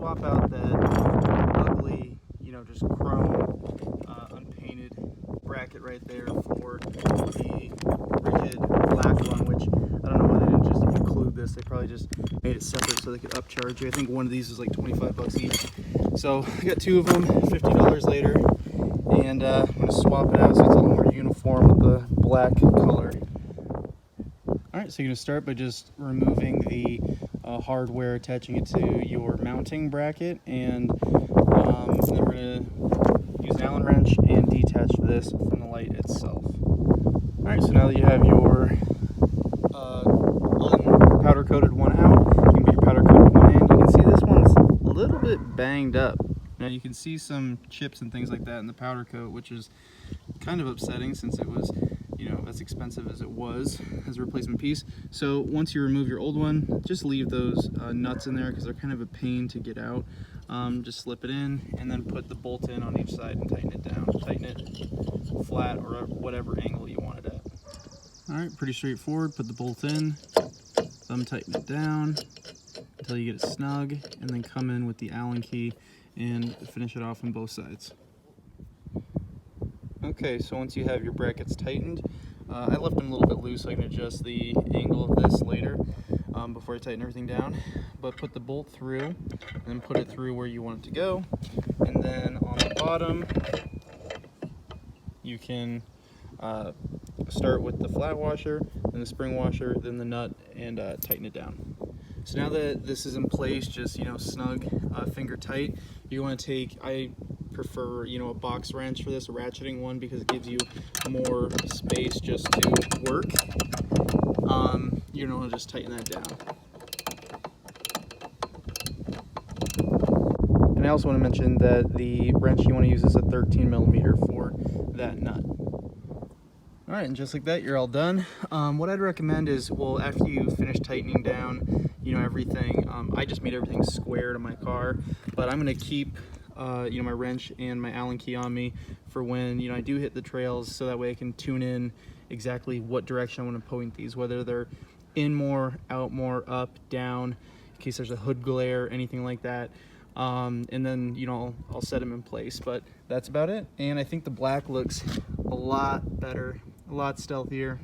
swap out that ugly, just chrome unpainted bracket right there for the rigid black one, which I don't know why they didn't just include this. They probably just made it separate so they could upcharge you. I think one of these is like 25 bucks each. So I got two of them, $50 later, and I'm going to swap it out so it's a little more uniform with the black color. Alright, so you're going to start by just removing the hardware, attaching it to your mounting bracket, and then we're going to use an Allen wrench and detach this from the light itself. Alright, so now that you have your powder coated one out, you can put your powder coated one in. You can see this one's a little bit banged up. Now you can see some chips and things like that in the powder coat, which is kind of upsetting since it was, as expensive as it was as a replacement piece. So once you remove your old one, just leave those nuts in there because they're kind of a pain to get out. Just slip it in and then put the bolt in on each side and tighten it down. Tighten it flat or whatever angle you want it at. Alright, pretty straightforward. Put the bolt in, thumb tighten it down until you get it snug, and then come in with the Allen key and finish it off on both sides. Okay, so once you have your brackets tightened, I left them a little bit loose so I can adjust the angle of this later before I tighten everything down. But put the bolt through and then put it through where you want it to go. And then on the bottom, you can start with the flat washer, then the spring washer, then the nut, and tighten it down. So now that this is in place, just snug, finger tight, you want to take, I prefer a box wrench for this, a ratcheting one, because it gives you more space just to work. You're going to just tighten that down. And I also want to mention that the wrench you want to use is a 13mm for that nut. Alright, and just like that, you're all done. What I'd recommend is, well, after you finish tightening down, everything, I just made everything square to my car, but I'm going to keep, my wrench and my Allen key on me for when, I do hit the trails, so that way I can tune in exactly what direction I want to point these, whether they're in more, out more, up, down, in case there's a hood glare, anything like that. And then, I'll set them in place, but that's about it. And I think the black looks a lot better, a lot stealthier.